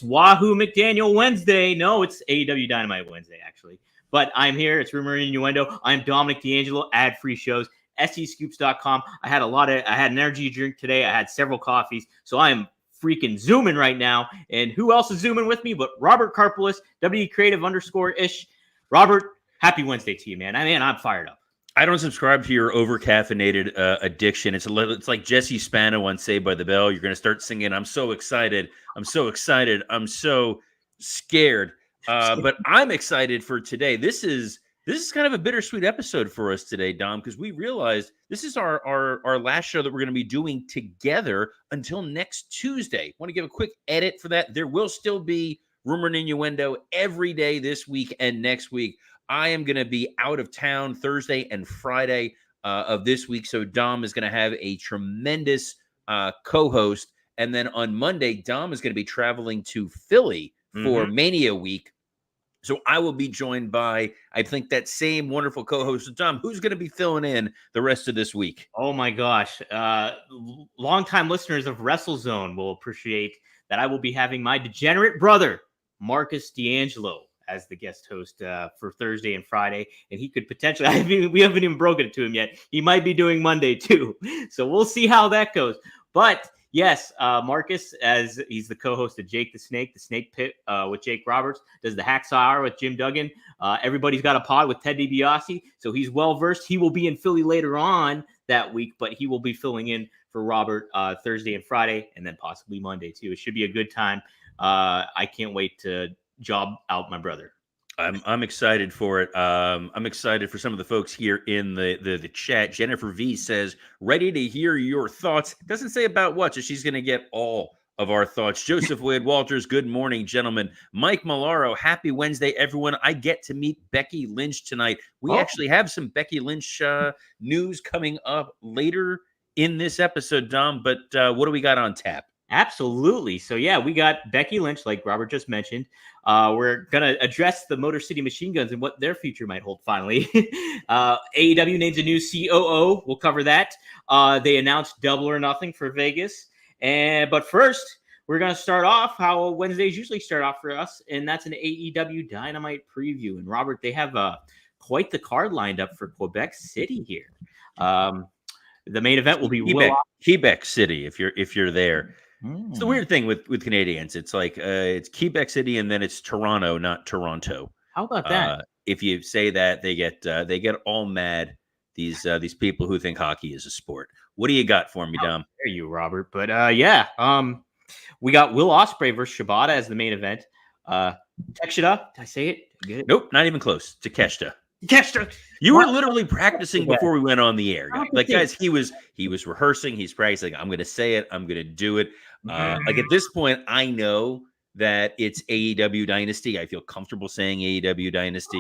It's Wahoo McDaniel Wednesday. No, it's AEW Dynamite Wednesday, actually. But I'm here. It's Rumor and Innuendo. I'm Dominic DeAngelo, ad-free shows, SEScoops.com. I had an energy drink today. I had several coffees. So I'm freaking zooming right now. And who else is zooming with me but Robert Karpeles, WCreative_ish. Robert, happy Wednesday to you, man. I'm fired up. I don't subscribe to your over-caffeinated addiction. It's like Jesse Spano on Saved by the Bell. You're going to start singing, I'm so excited. I'm so excited. I'm so scared. But I'm excited for today. This is kind of a bittersweet episode for us today, Dom, because we realized this is our last show that we're going to be doing together until next Tuesday. I want to give a quick edit for that. There will still be Rumor and Innuendo every day this week and next week. I am going to be out of town Thursday and Friday of this week. So Dom is going to have a tremendous co-host. And then on Monday, Dom is going to be traveling to Philly for Mania Week. So I will be joined by, I think, that same wonderful co-host, Dom, who's going to be filling in the rest of this week. Oh, my gosh. Longtime listeners of WrestleZone will appreciate that I will be having my degenerate brother, Marcus D'Angelo, as the guest host for Thursday and Friday. And he could potentially, we haven't even broken it to him yet. He might be doing Monday too. So we'll see how that goes. But yes, Marcus, as he's the co-host of Jake the Snake Pit with Jake Roberts, does the Hacksaw Hour with Jim Duggan. Everybody's got a pod with Ted DiBiase. So he's well-versed. He will be in Philly later on that week, but he will be filling in for Robert Thursday and Friday, and then possibly Monday too. It should be a good time. I can't wait to job out my brother. I'm excited for it. I'm excited for some of the folks here in the chat. Jennifer V says, ready to hear your thoughts. Doesn't say about what, so she's going to get all of our thoughts. Joseph Wade Walters, good morning, gentlemen. Mike Malaro, happy Wednesday, everyone. I get to meet Becky Lynch tonight. We actually have some Becky Lynch news coming up later in this episode, Dom, but what do we got on tap? Absolutely. So, yeah, we got Becky Lynch, like Robert just mentioned. We're going to address the Motor City Machine Guns and what their future might hold finally. AEW names a new COO. We'll cover that. They announced Double or Nothing for Vegas. But first, we're going to start off how Wednesdays usually start off for us, and that's an AEW Dynamite preview. And, Robert, they have quite the card lined up for Quebec City here. The main event will be Quebec City, if you're there. It's the weird thing with Canadians. It's like it's Quebec City and then it's Toronto, not Toronto. How about that? If you say that, they get all mad. These people who think hockey is a sport. What do you got for me, Dom? There you, Robert. But we got Will Ospreay versus Shibata as the main event. Takeshita, did I say it? Good. Nope, not even close. Takeshita. You were literally practicing before we went on the air. Like, guys, he was rehearsing. He's practicing. I'm going to say it. I'm going to do it. Like at this point, I know that it's AEW Dynasty. I feel comfortable saying AEW Dynasty.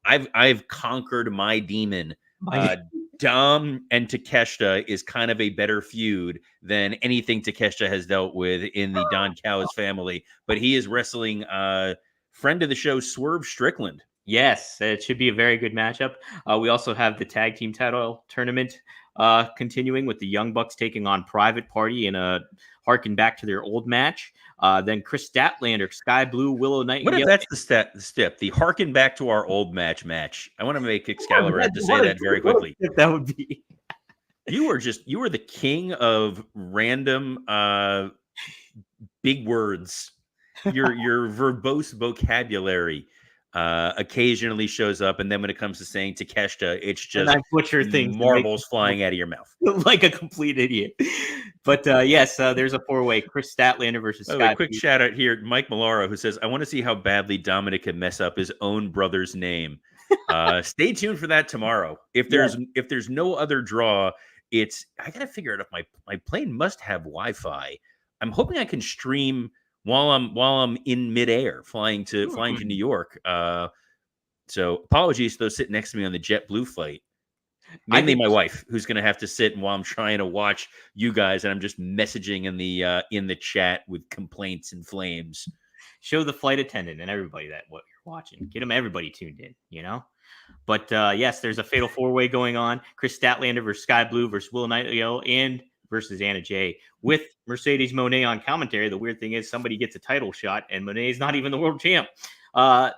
I've conquered my demon. Dom and Takeshita is kind of a better feud than anything Takeshita has dealt with in the Don Callis family. But he is wrestling friend of the show, Swerve Strickland. Yes, it should be a very good matchup. We also have the tag team title tournament continuing with the Young Bucks taking on Private Party in a harken back to their old match. Then Chris Statlander, Sky Blue, Willow Nightingale. What if that's the step? The harken back to our old match. I want to make Excalibur have to say that very quickly. That would be. You were the king of random big words. Your verbose vocabulary occasionally shows up, and then when it comes to saying Takeshita, it's just marbles flying out of your mouth. Like a complete idiot. But yes, there's a four-way. Chris Statlander versus Scott. Quick shout out here, Mike Malaro, who says, I want to see how badly Dominic can mess up his own brother's name. Stay tuned for that tomorrow. If there's no other draw, I gotta figure out if my plane must have Wi-Fi. I'm hoping I can stream while I'm in midair flying to New York. So apologies to those sitting next to me on the JetBlue flight. Mainly my wife, who's going to have to sit while I'm trying to watch you guys, and I'm just messaging in the chat with complaints and flames. Show the flight attendant and everybody that what you're watching. Get them everybody tuned in, you know. But yes, there's a fatal four-way going on. Chris Statlander versus Sky Blue versus Will Nightingale and versus Anna Jay with Mercedes Moné on commentary. The weird thing is somebody gets a title shot and Moné is not even the world champ.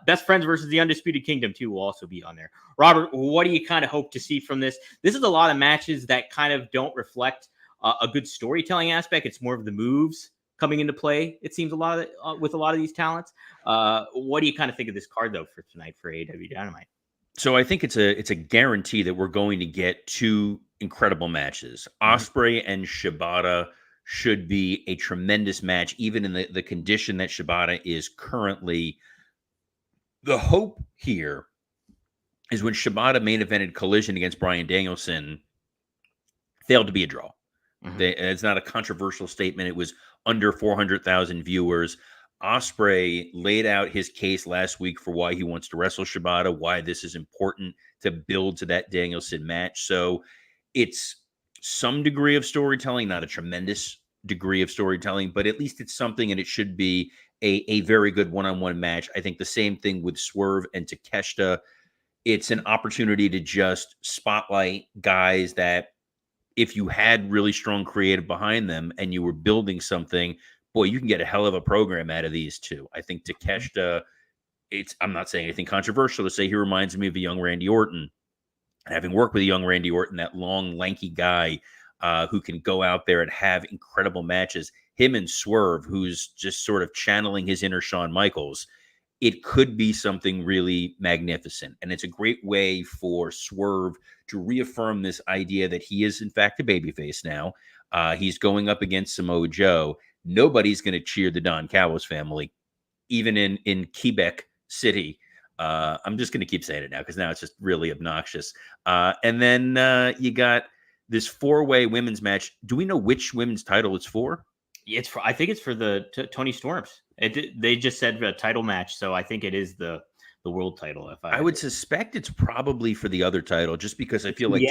Best Friends versus the Undisputed Kingdom too will also be on there. Robert, what do you kind of hope to see from this? This is a lot of matches that kind of don't reflect a good storytelling aspect. It's more of the moves coming into play. It seems a lot of with a lot of these talents. What do you kind of think of this card though for tonight for AEW Dynamite? So I think it's a guarantee that we're going to get two incredible matches. Ospreay and Shibata should be a tremendous match, even in the condition that Shibata is currently. The hope here is when Shibata main evented Collision against Bryan Danielson, failed to be a draw. It's not a controversial statement. It was under 400,000 viewers. Ospreay laid out his case last week for why he wants to wrestle Shibata, why this is important to build to that Danielson match. So it's some degree of storytelling, not a tremendous degree of storytelling, but at least it's something, and it should be a very good one-on-one match. I think the same thing with Swerve and Takeshita. It's an opportunity to just spotlight guys that if you had really strong creative behind them and you were building something, boy, you can get a hell of a program out of these two. I think Takeshita, I'm not saying anything controversial to say he reminds me of a young Randy Orton. Having worked with a young Randy Orton, that long, lanky guy who can go out there and have incredible matches. Him and Swerve, who's just sort of channeling his inner Shawn Michaels. It could be something really magnificent. And it's a great way for Swerve to reaffirm this idea that he is, in fact, a babyface now. He's going up against Samoa Joe. Nobody's going to cheer the Don Callis family, even in Quebec City. I'm just going to keep saying it now because now it's just really obnoxious. And then you got this 4-way women's match. Do we know which women's title it's for? I think it's for the Tony Storms. They just said a title match, so I think it is the world title. If I would suspect it's probably for the other title, just because I feel like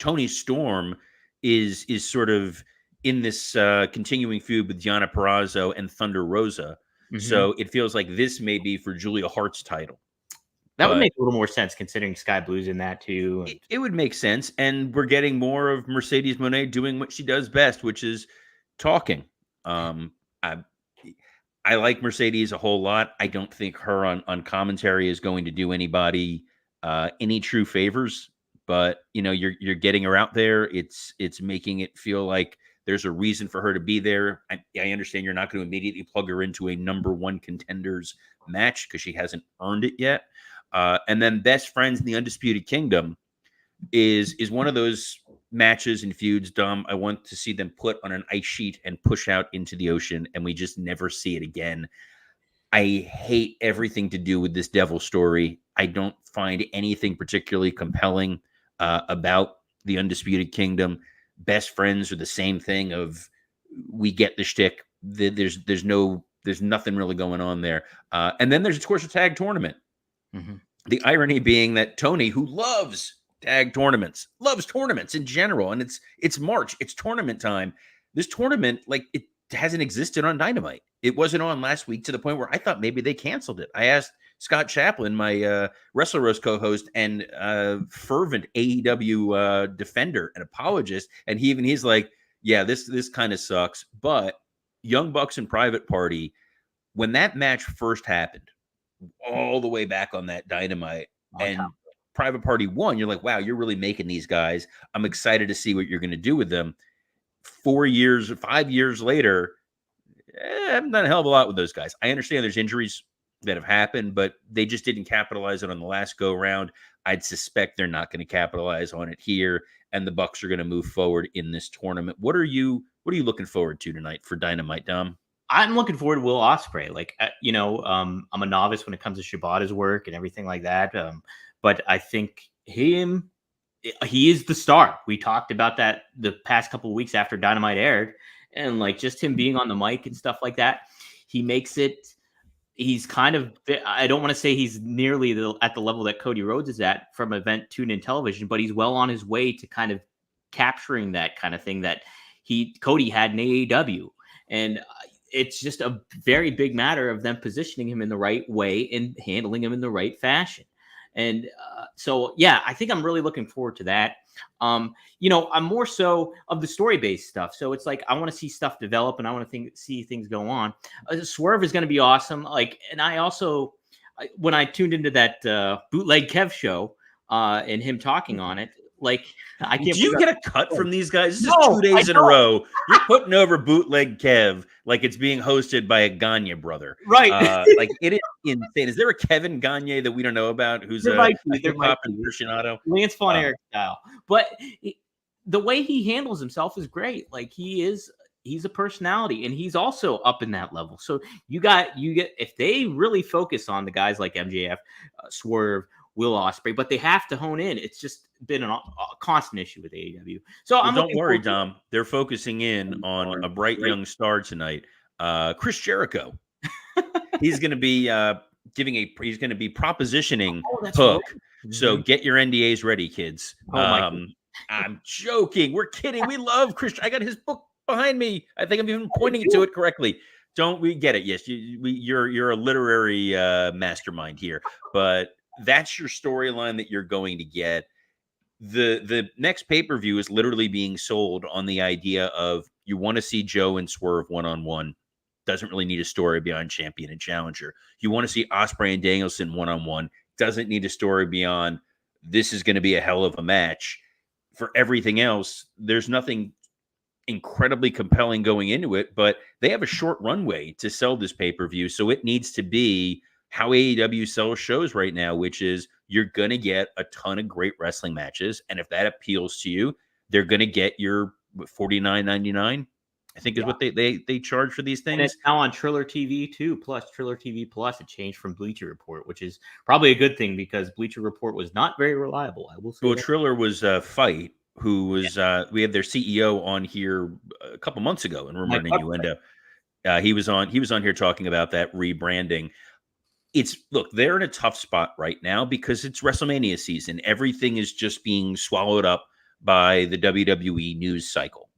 Tony Storm is sort of in this continuing feud with Deonna Purrazzo and Thunder Rosa. So it feels like this may be for Julia Hart's title. That would make a little more sense considering Sky Blue's in that too. It would make sense, and we're getting more of Mercedes Moné doing what she does best, which is talking. I like Mercedes a whole lot. I don't think her on commentary is going to do anybody any true favors, but you're getting her out there. It's making it feel like there's a reason for her to be there. I understand you're not going to immediately plug her into a number one contenders match because she hasn't earned it yet. And then Best Friends in the Undisputed Kingdom is one of those matches and feuds, Dom, I want to see them put on an ice sheet and push out into the ocean, and we just never see it again. I hate everything to do with this devil story. I don't find anything particularly compelling about the Undisputed Kingdom. Best Friends are the same thing of we get the shtick. There's nothing really going on there. And then there's, of course, a tag tournament. The irony being that Tony, who loves tag tournaments, loves tournaments in general, and it's March, it's tournament time. This tournament, like, it hasn't existed on Dynamite. It wasn't on last week to the point where I thought maybe they canceled it. I asked Scott Chaplin, my Wrestle Roast co-host and fervent AEW defender and apologist, and he's like, yeah, this kind of sucks. But Young Bucks and Private Party, when that match first happened, all the way back on that Dynamite, Private Party won, you're like, wow, you're really making these guys. I'm excited to see what you're going to do with them. 5 years later, I haven't done a hell of a lot with those guys. I understand there's injuries that have happened, but they just didn't capitalize on the last go round. I'd suspect they're not going to capitalize on it here, and the Bucks are going to move forward in this tournament. What are you looking forward to tonight for Dynamite, Dom? I'm looking forward to Will Ospreay. Like, I'm a novice when it comes to Shibata's work and everything like that. But I think he is the star. We talked about that the past couple of weeks after Dynamite aired, and like just him being on the mic and stuff like that, he makes it. He's kind of, I don't want to say he's nearly at the level that Cody Rhodes is at from event tune-in television, but he's well on his way to kind of capturing that kind of thing that Cody had in AEW. And it's just a very big matter of them positioning him in the right way and handling him in the right fashion. And so, yeah, I think I'm really looking forward to that. You know, I'm more so of the story-based stuff. So it's like I want to see stuff develop, and I want to see things go on. Swerve is going to be awesome. Like, and I also, when I tuned into that bootleg Kev show and him talking on it, like I can't. Do you get a cut from these guys? This is No, 2 days in a row. You're putting over bootleg Kev like it's being hosted by a Gagne brother. Right. Like it is insane. Is there a Kevin Gagne that we don't know about who's a hip-hop aficionado? Lance Von Erich style. But the way he handles himself is great. Like he's a personality, and he's also up in that level. So you get if they really focus on the guys like MJF, Swerve, Will Ospreay, but they have to hone in. It's just been a constant issue with AEW. So don't worry, Dom. They're focusing in on a bright young star tonight, Chris Jericho. He's going to be he's going to be propositioning Hook. Right. So get your NDAs ready, kids. I'm joking. We're kidding. We love Chris. I got his book behind me. I think I'm even pointing to it correctly. Don't we get it? Yes, you're a literary mastermind here, but that's your storyline that you're going to get. The next pay-per-view is literally being sold on the idea of you want to see Joe and Swerve one-on-one. Doesn't really need a story beyond champion and challenger. You want to see Ospreay and Danielson one-on-one. Doesn't need a story beyond this is going to be a hell of a match. For everything else, there's nothing incredibly compelling going into it, but they have a short runway to sell this pay-per-view, so it needs to be how AEW sells shows right now, which is you're going to get a ton of great wrestling matches, and if that appeals to you, they're going to get your $49.99, I think is what they charge for these things. And it's now on Triller TV too, plus Triller TV Plus. It changed from Bleacher Report, which is probably a good thing because Bleacher Report was not very reliable. I will say. Well, Triller was Fight, who was we had their CEO on here a couple months ago in Rumor and Innuendo. He was on here talking about that rebranding. Look, they're in a tough spot right now because it's WrestleMania season. Everything is just being swallowed up by the WWE news cycle.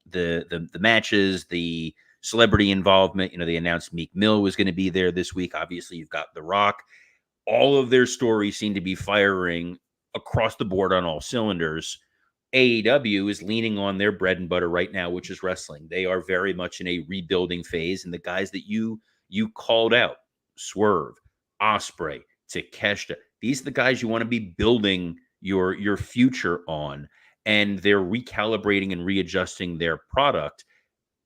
The matches, the celebrity involvement. You know, they announced Meek Mill was going to be there this week. Obviously, you've got The Rock. All of their stories seem to be firing across the board on all cylinders. AEW is leaning on their bread and butter right now, which is wrestling. They are very much in a rebuilding phase, and the guys that you called out, Swerve, Ospreay, Takeshita, these are the guys you want to be building your future on, and they're recalibrating and readjusting their product.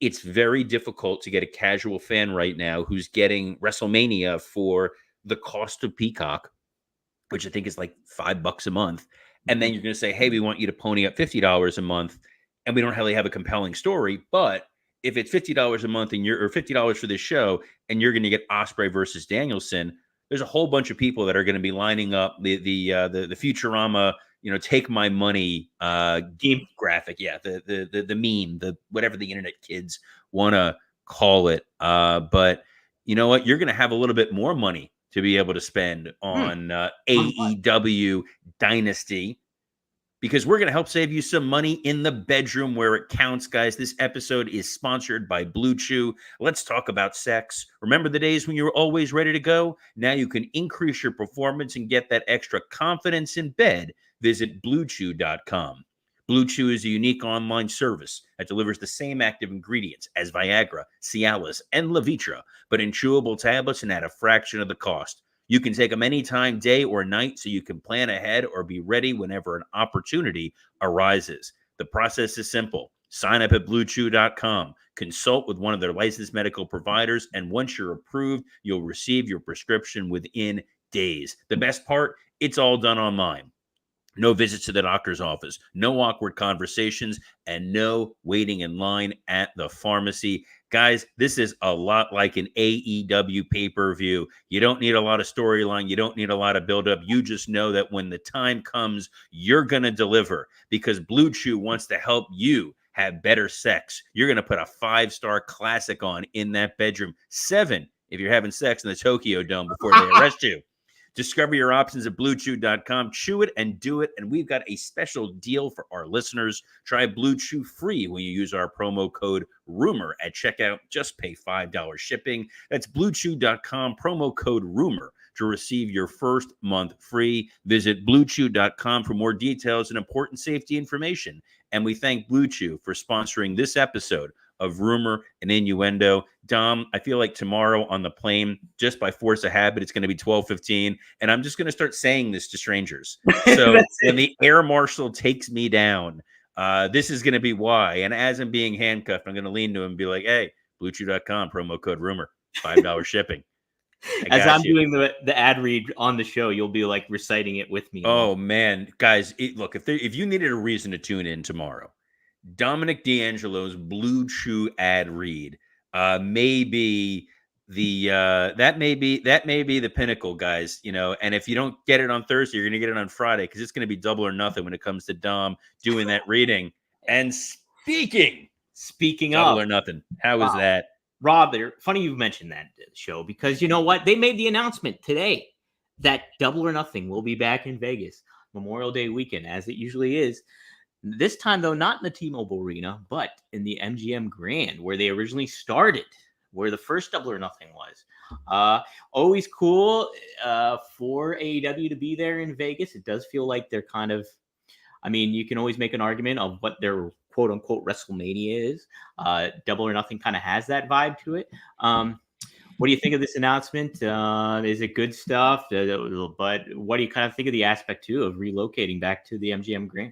It's very difficult to get a casual fan right now who's getting WrestleMania for the cost of Peacock, which I think is like $5 a month. And then you're going to say, hey, we want you to pony up $50 a month, and we don't really have a compelling story. But if it's $50 a month and or $50 for this show, and you're going to get Ospreay versus Danielson, there's a whole bunch of people that are going to be lining up the Futurama, take my money game graphic. Yeah, the meme, the whatever the internet kids want to call it. But you know what? You're going to have a little bit more money to be able to spend on AEW Dynasty, because we're going to help save you some money in the bedroom where it counts, guys. This episode is sponsored by Blue Chew. Let's talk about sex. Remember the days when you were always ready to go? Now you can increase your performance and get that extra confidence in bed. Visit BlueChew.com. Blue Chew is a unique online service that delivers the same active ingredients as Viagra, Cialis, and Levitra, but in chewable tablets and at a fraction of the cost. You can take them anytime, day or night, so you can plan ahead or be ready whenever an opportunity arises. The process is simple. Sign up at BlueChew.com, consult with one of their licensed medical providers, and once you're approved, you'll receive your prescription within days. The best part, it's all done online. No visits to the doctor's office, no awkward conversations, and no waiting in line at the pharmacy. Guys, this is a lot like an AEW pay-per-view. You don't need a lot of storyline. You don't need a lot of buildup. You just know that when the time comes, you're going to deliver, because Blue Chew wants to help you have better sex. You're going to put a 5-star classic on in that bedroom. 7 if you're having sex in the Tokyo Dome before they arrest you. Discover your options at BlueChew.com. Chew it and do it. And we've got a special deal for our listeners. Try Blue Chew free when you use our promo code RUMOR at checkout. Just pay $5 shipping. That's BlueChew.com, promo code RUMOR. to receive your first month free. Visit BlueChew.com for more details and important safety information. And we thank Blue Chew for sponsoring this episode of Rumor and Innuendo. Dom, I feel like tomorrow on the plane, just by force of habit, it's going to be 12:15, and I'm just going to start saying this to strangers. So when the air marshal takes me down, this is going to be why. And as I'm being handcuffed, I'm going to lean to him and be like, hey, BlueChew.com, promo code Rumor, $5 shipping. As I'm doing the ad read on the show, you'll be like reciting it with me. Oh, man. Guys, look, if you needed a reason to tune in tomorrow, Dominic DeAngelo's Blue Chew ad read may be that may be the pinnacle, guys. And if you don't get it on Thursday, you're gonna get it on Friday, because it's gonna be double or nothing when it comes to Dom doing that reading. And speaking double of or nothing, how is that? Rob, funny you mentioned that show, because you know what? They made the announcement today that Double or Nothing will be back in Vegas Memorial Day weekend, as it usually is. This time, though, not in the T-Mobile Arena, but in the MGM Grand, where they originally started, where the first Double or Nothing was. Always cool for AEW to be there in Vegas. It does feel like they're kind of, I mean, you can always make an argument of what their quote-unquote WrestleMania is. Double or Nothing kind of has that vibe to it. What do you think of this announcement? Is it good stuff? But what do you kind of think of the aspect, too, of relocating back to the MGM Grand?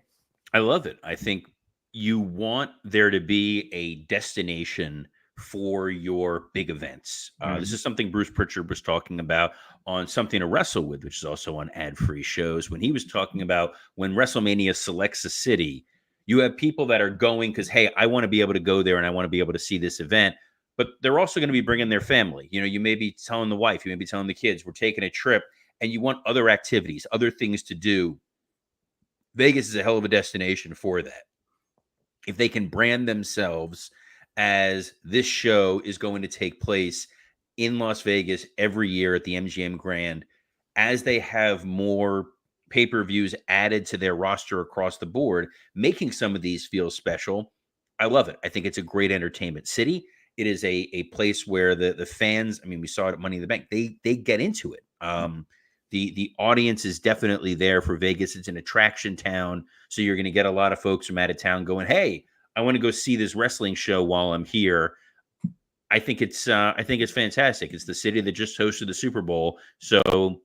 I love it. I think you want there to be a destination for your big events. This is something Bruce Pritchard was talking about on Something to Wrestle With, which is also on ad-free shows, when he was talking about when WrestleMania selects a city, you have people that are going because, hey, I want to be able to go there and I want to be able to see this event. But they're also going to be bringing their family. You may be telling the wife, you may be telling the kids, we're taking a trip, and you want other activities, other things to do. Vegas is a hell of a destination for that. If they can brand themselves as this show is going to take place in Las Vegas every year at the MGM Grand, as they have more pay-per-views added to their roster across the board, making some of these feel special, I love it. I think it's a great entertainment city. It is a place where the fans, I mean, we saw it at Money in the Bank, they get into it. The audience is definitely there for Vegas. It's an attraction town. So you're going to get a lot of folks from out of town going, hey, I want to go see this wrestling show while I'm here. I think it's fantastic. It's the city that just hosted the Super Bowl. So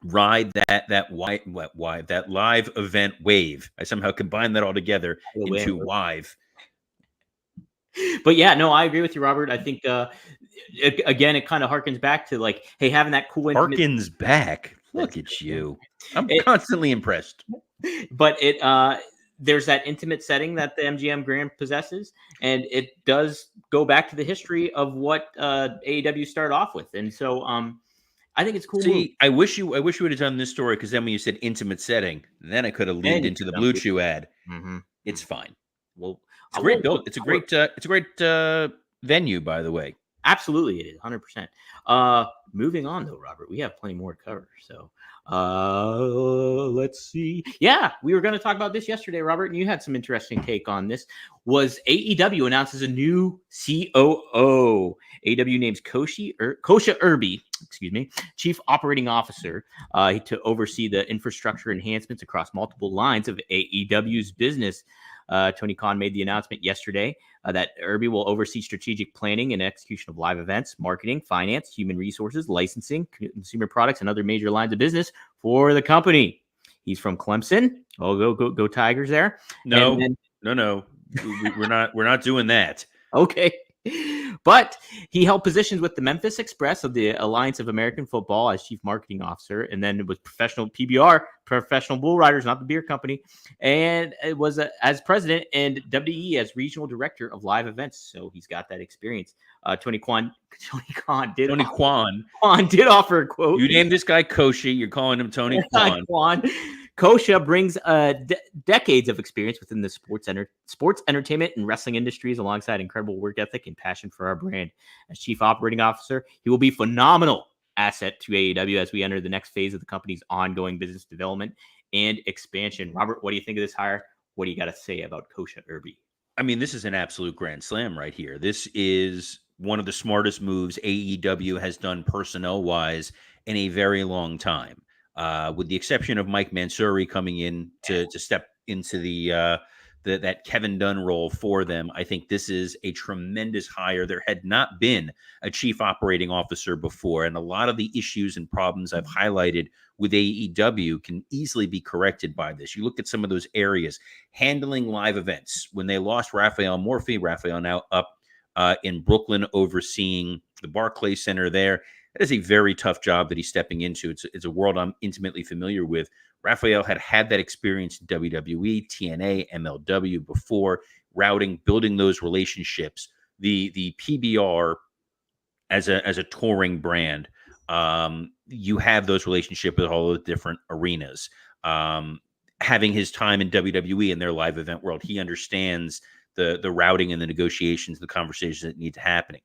ride that live event wave. I somehow combined that all together into Wive. But yeah, no, I agree with you, Robert. I think again, it kind of harkens back to like, hey, having that cool harkens back. Look at you. I'm constantly impressed. But there's that intimate setting that the MGM Grand possesses, and it does go back to the history of what AEW started off with. And so I think it's cool. See, I wish you would have done this story, because then when you said intimate setting, then I could have leaned into the Blue Chew ad. It's fine. Well, it's a great build. It's a great venue, by the way. Absolutely, it is 100%. Moving on, though, Robert, we have plenty more to cover. So let's see. Yeah, we were going to talk about this yesterday, Robert, and you had some interesting take on this. Was AEW announces a new COO. AEW names Kosha Irby, Chief Operating Officer, to oversee the infrastructure enhancements across multiple lines of AEW's business. Tony Khan made the announcement yesterday that Irby will oversee strategic planning and execution of live events, marketing, finance, human resources, licensing, consumer products, and other major lines of business for the company. He's from Clemson. Oh, go Tigers there. No. We're not doing that. Okay. But he held positions with the Memphis Express of the Alliance of American Football as chief marketing officer, and then it was professional PBR, Professional Bull Riders, not the beer company, and it was as president, and WWE as regional director of live events. So he's got that experience. Tony Khan did offer a quote. You named this guy Kosha. You're calling him Tony Khan. Kosha brings decades of experience within the sports entertainment and wrestling industries, alongside incredible work ethic and passion for our brand. As chief operating officer, he will be a phenomenal asset to AEW as we enter the next phase of the company's ongoing business development and expansion. Robert, what do you think of this hire? What do you got to say about Kosha Irby? I mean, this is an absolute grand slam right here. This is one of the smartest moves AEW has done personnel-wise in a very long time. With the exception of Mike Mansouri coming in to step into that Kevin Dunn role for them, I think this is a tremendous hire. There had not been a chief operating officer before, and a lot of the issues and problems I've highlighted with AEW can easily be corrected by this. You look at some of those areas, handling live events. When they lost Raphael Morphy, Raphael now up in Brooklyn overseeing the Barclays Center there. That is a very tough job that he's stepping into. It's a world I'm intimately familiar with. Raphael had that experience in WWE, TNA, MLW before, routing, building those relationships. The PBR as a touring brand, you have those relationships with all the different arenas. Having his time in WWE in their live event world, he understands the routing and the negotiations, the conversations that need to happen.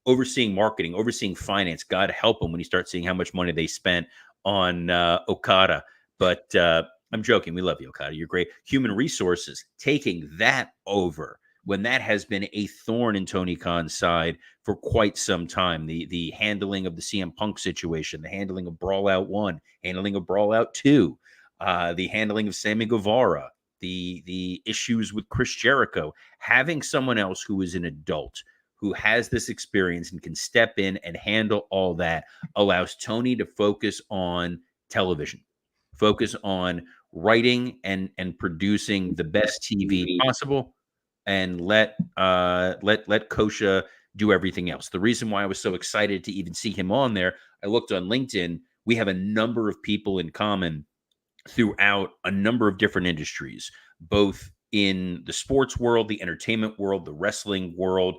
Overseeing marketing, overseeing finance. God help him when you start seeing how much money they spent on Okada. But I'm joking. We love you, Okada. You're great. Human resources, taking that over when that has been a thorn in Tony Khan's side for quite some time. The handling of the CM Punk situation, the handling of Brawlout 1, handling of Brawlout 2, the handling of Sammy Guevara, the issues with Chris Jericho. Having someone else who is an adult, who has this experience and can step in and handle all that, allows Tony to focus on television, focus on writing and producing the best TV possible, and let Kosha do everything else. The reason why I was so excited to even see him on there, I looked on LinkedIn. We have a number of people in common throughout a number of different industries, both in the sports world, the entertainment world, the wrestling world.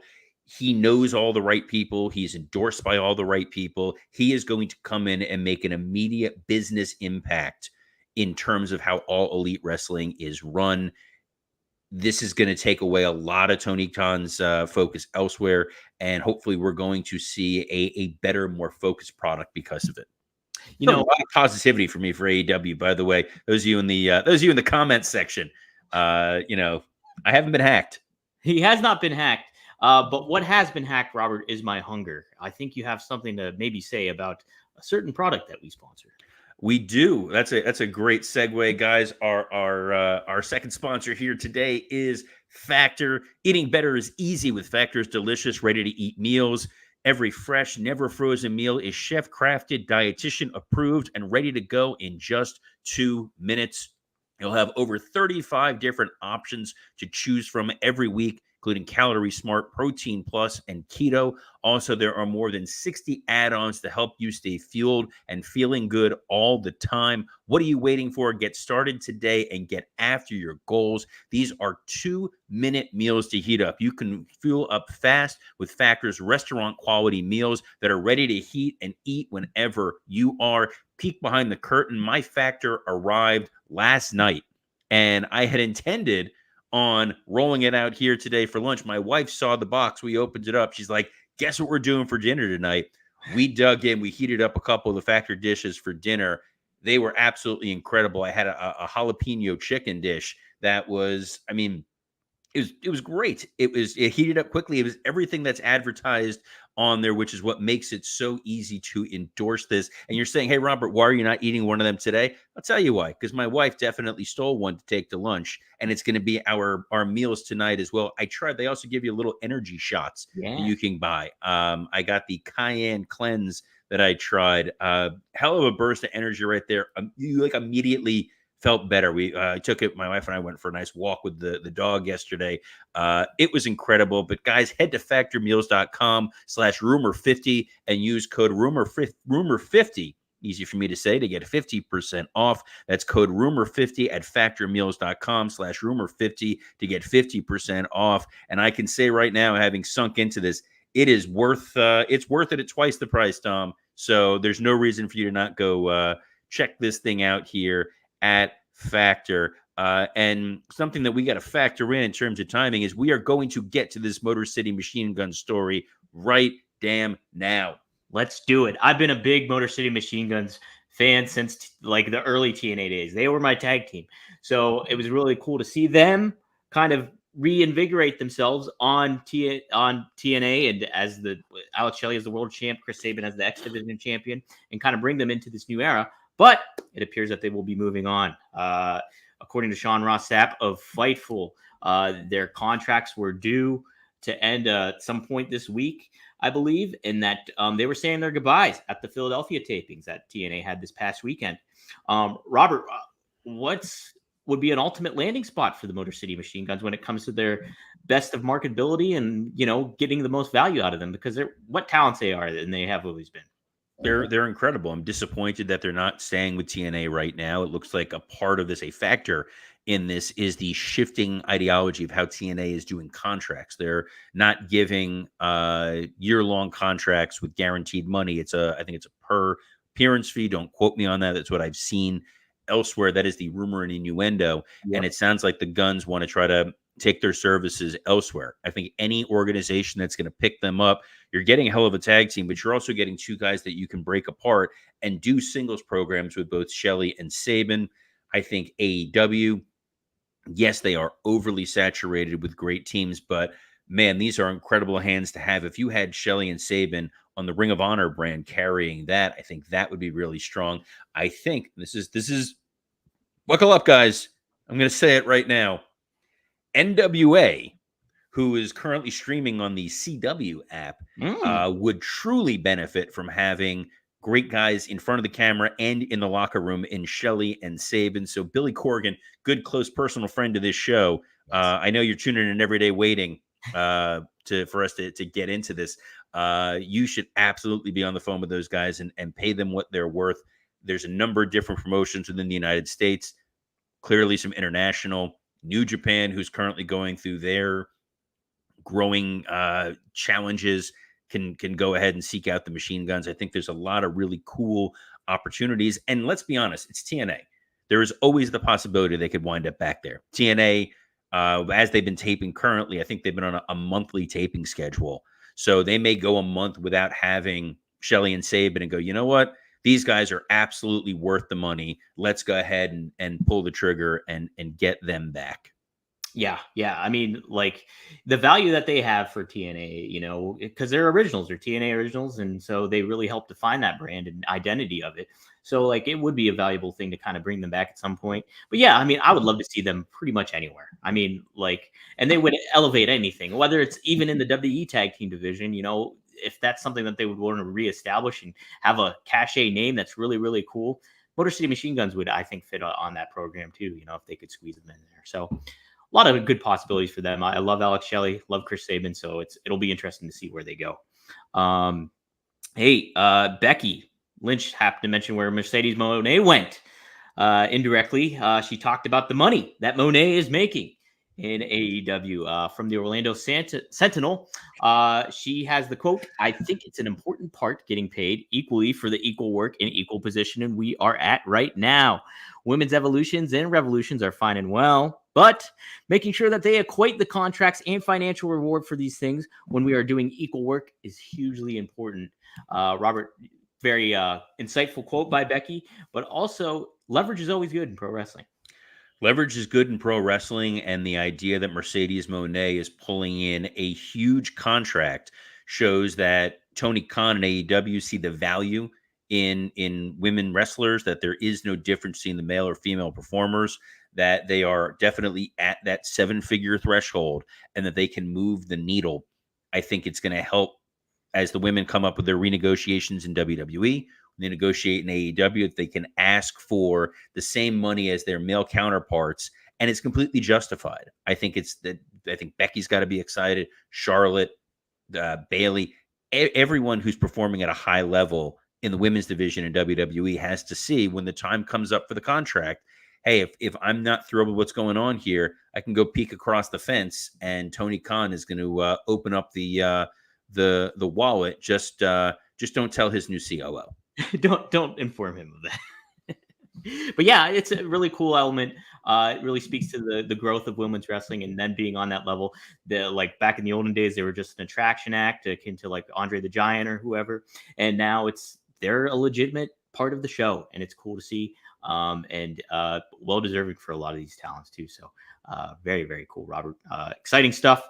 He knows all the right people. He's endorsed by all the right people. He is going to come in and make an immediate business impact in terms of how All Elite Wrestling is run. This is going to take away a lot of Tony Khan's focus elsewhere, and hopefully we're going to see a better, more focused product because of it. A lot of positivity for me for AEW, by the way. Those of you in the comments section, I haven't been hacked. He has not been hacked. But what has been hacked, Robert, is my hunger. I think you have something to maybe say about a certain product that we sponsor. We do. That's a great segue, guys. Our second sponsor here today is Factor. Eating better is easy with Factor's delicious, ready-to-eat meals. Every fresh, never frozen meal is chef-crafted, dietitian approved, and ready to go in just 2 minutes. You'll have over 35 different options to choose from every week, including Calorie Smart, Protein Plus, and Keto. Also, there are more than 60 add-ons to help you stay fueled and feeling good all the time. What are you waiting for? Get started today and get after your goals. These are 2-minute meals to heat up. You can fuel up fast with Factor's restaurant-quality meals that are ready to heat and eat whenever you are. Peek behind the curtain. My Factor arrived last night, and I had intended on rolling it out here today for lunch. My wife saw the box. We opened it up. She's like, guess what we're doing for dinner tonight? We dug in. We heated up a couple of the Factor dishes for dinner. They were absolutely incredible. I had a jalapeno chicken dish that was, it was great. It heated up quickly. It was everything that's advertised on there, which is what makes it so easy to endorse this. And you're saying, hey, Robert, why are you not eating one of them today? I'll tell you why, because my wife definitely stole one to take to lunch, and it's going to be our meals tonight as well. I tried. They also give you little energy shots that you can buy. I got the Cayenne Cleanse that I tried. Hell of a burst of energy right there. You immediately felt better. We took it. My wife and I went for a nice walk with the dog yesterday. It was incredible. But guys, head to factormeals.com/rumor50 and use code rumor50. Easy for me to say, to get 50% off. That's code rumor50 at factormeals.com/rumor50 to get 50% off. And I can say right now, having sunk into this, it is worth it's worth it at twice the price, Tom. So there's no reason for you to not go check this thing out here at Factor. And something that we got to factor in terms of timing is we are going to get to this Motor City Machine Gun story right damn now. Let's do it. I've been a big Motor City Machine Guns fan since like the early TNA days. They were my tag team. So it was really cool to see them kind of reinvigorate themselves on TNA, and as the Alex Shelley as the world champ, Chris Sabin as the X Division champion, and kind of bring them into this new era. But it appears that they will be moving on. According to Sean Ross Sapp of Fightful, their contracts were due to end at some point this week, I believe, and that they were saying their goodbyes at the Philadelphia tapings that TNA had this past weekend. Robert, would be an ultimate landing spot for the Motor City Machine Guns when it comes to their best of marketability and, getting the most value out of them, because they're what talents they are, and they have always been. They're incredible. I'm disappointed that they're not staying with TNA right now. It looks like a part of this, a factor in this, is the shifting ideology of how TNA is doing contracts. They're not giving year-long contracts with guaranteed money. I think it's a per appearance fee. Don't quote me on that. That's what I've seen elsewhere. That is the rumor in Innuendo. Yep. And it sounds like the Guns want to try to take their services elsewhere. I think any organization that's going to pick them up, you're getting a hell of a tag team, but you're also getting two guys that you can break apart and do singles programs with both Shelley and Sabin. I think AEW, yes, they are overly saturated with great teams, but man, these are incredible hands to have. If you had Shelley and Sabin on the Ring of Honor brand carrying that, I think that would be really strong. I think this is buckle up, guys. I'm going to say it right now. NWA, who is currently streaming on the CW app, would truly benefit from having great guys in front of the camera and in the locker room in Shelley and Sabin. So Billy Corgan, good, close personal friend to this show. I know you're tuning in every day waiting for us to get into this. You should absolutely be on the phone with those guys and pay them what they're worth. There's a number of different promotions within the United States, clearly some international. New Japan, who's currently going through their growing challenges, can go ahead and seek out the Machine Guns. I think there's a lot of really cool opportunities. And let's be honest, it's TNA. There is always the possibility they could wind up back there. TNA, as they've been taping currently, I think they've been on a monthly taping schedule. So they may go a month without having Shelley and Sabin and go, you know what? These guys are absolutely worth the money. Let's go ahead and pull the trigger and get them back. Yeah. I mean, like the value that they have for TNA, because they're originals, they're TNA originals, and so they really help define that brand and identity of it. So, like, it would be a valuable thing to kind of bring them back at some point. But yeah, I mean, I would love to see them pretty much anywhere. I mean, like, and they would elevate anything, whether it's even in the WWE tag team division, if that's something that they would want to reestablish and have a cachet name that's really, really cool. Motor City Machine Guns would, I think, fit on that program too, if they could squeeze them in there. So a lot of good possibilities for them. I love Alex Shelley, love Chris Sabin, so it'll be interesting to see where they go. Becky Lynch happened to mention where Mercedes Moné went indirectly. She talked about the money that Moné is making in AEW from the Orlando Sentinel. She has the quote, "I think it's an important part getting paid equally for the equal work in equal position, and we are at right now. Women's evolutions and revolutions are fine and well, but making sure that they equate the contracts and financial reward for these things when we are doing equal work is hugely important." Robert, very insightful quote by Becky, but also leverage is always good in pro wrestling. Leverage is good in pro wrestling, and the idea that Mercedes Moné is pulling in a huge contract shows that Tony Khan and AEW see the value in women wrestlers, that there is no difference between the male or female performers, that they are definitely at that 7-figure threshold, and that they can move the needle. I think it's going to help as the women come up with their renegotiations in WWE. They negotiate in AEW, if they can ask for the same money as their male counterparts, and it's completely justified. I think Becky's got to be excited. Charlotte, Bailey, everyone who's performing at a high level in the women's division in WWE has to see when the time comes up for the contract. Hey, if I'm not thrilled with what's going on here, I can go peek across the fence, and Tony Khan is going to open up the wallet. Just don't tell his new COO. Don't inform him of that. But yeah, it's a really cool element. It really speaks to the growth of women's wrestling, and then being on that level. Like back in the olden days, they were just an attraction act akin to like Andre the Giant or whoever, and now they're a legitimate part of the show, and it's cool to see. And well deserving for a lot of these talents too. So very, very cool, Robert. Exciting stuff.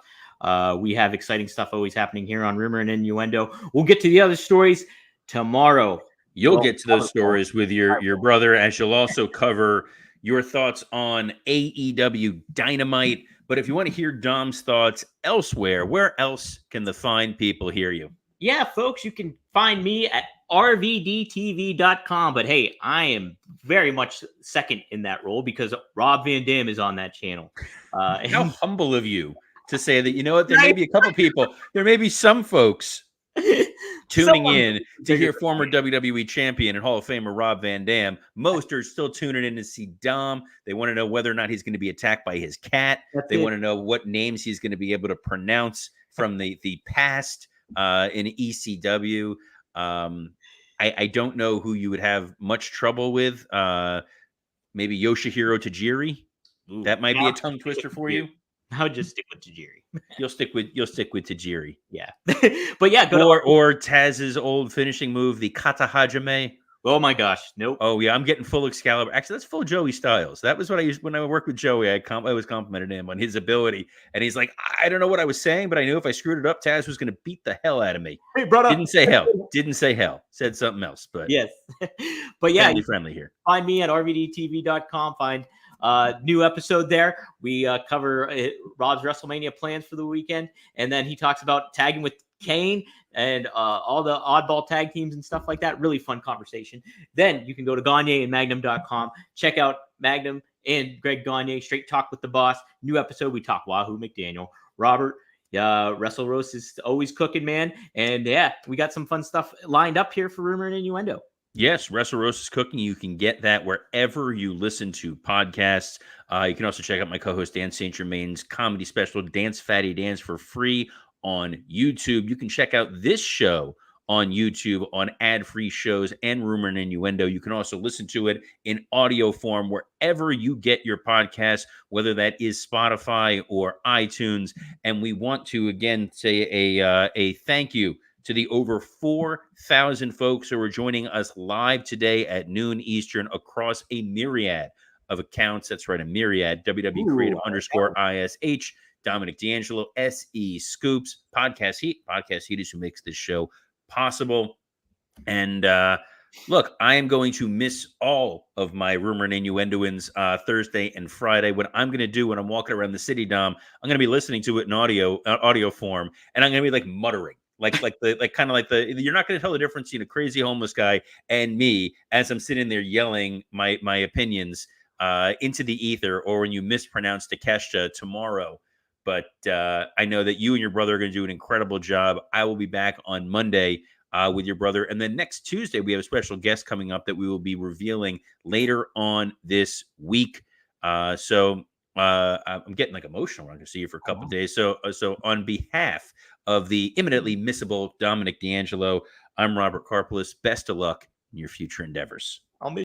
We have exciting stuff always happening here on Rumor and Innuendo. We'll get to the other stories tomorrow. You'll get to those stories with your brother, as you'll also cover your thoughts on AEW Dynamite. But if you want to hear Dom's thoughts elsewhere, where else can the fine people hear you? Yeah, folks, you can find me at rvdtv.com. But hey, I am very much second in that role because Rob Van Dam is on that channel. How humble of you to say that. You know what? There may be a couple people, there may be some folks tuning in to hear former WWE champion and Hall of Famer Rob Van Dam. Most are still tuning in to see Dom. They want to know whether or not he's going to be attacked by his cat. They want to know what names he's going to be able to pronounce from the past in ECW. I don't know who you would have much trouble with. Maybe Yoshihiro Tajiri. Ooh, that might be a tongue twister for you. I would just stick with Tajiri. You'll stick with Tajiri. Yeah. But yeah, or Taz's old finishing move, the Kata Hajime. Oh my gosh. Nope. Oh yeah, I'm getting full Excalibur. Actually, that's full Joey Styles. That was what I used when I worked with Joey. I was complimented him on his ability. And he's like, I don't know what I was saying, but I knew if I screwed it up, Taz was going to beat the hell out of me. Hey, brother. Didn't say hell. Said something else. But yes. But yeah, friendly here. Find me at rvdtv.com. Find new episode there. We cover Rob's WrestleMania plans for the weekend, and then he talks about tagging with Kane and all the oddball tag teams and stuff like that. Really fun conversation. Then you can go to GagneandMagnum.com, check out Magnum and Greg Gagne, Straight Talk with the Boss. New episode, we talk Wahoo McDaniel. Robert, Wrestle Roast is always cooking, man. And yeah, we got some fun stuff lined up here for Rumor and Innuendo. Yes, Wrestle Roast is cooking. You can get that wherever you listen to podcasts. You can also check out my co-host Dan St. Germain's comedy special, Dance Fatty Dance, for free on YouTube. You can check out this show on YouTube on ad-free shows and Rumor and Innuendo. You can also listen to it in audio form wherever you get your podcasts, whether that is Spotify or iTunes. And we want to, again, say a thank you to the over 4,000 folks who are joining us live today at noon Eastern across a myriad of accounts. That's right, a myriad. WWE Creative _ISH, Dominic DeAngelo, SE Scoops, Podcast Heat. Podcast Heat is who makes this show possible. And look, I am going to miss all of my Rumor and Innuendoins Thursday and Friday. What I'm going to do when I'm walking around the city, Dom, I'm going to be listening to it in audio form, and I'm going to be like muttering. You're not going to tell the difference between a crazy homeless guy and me as I'm sitting there yelling my opinions into the ether, or when you mispronounce Takeshita tomorrow. But I know that you and your brother are going to do an incredible job. I will be back on Monday with your brother. And then next Tuesday, we have a special guest coming up that we will be revealing later on this week. So I'm getting like emotional. I'm going to see you for a couple of days. So on behalf of the imminently missable Dominic DeAngelo, I'm Robert Karpeles. Best of luck in your future endeavors.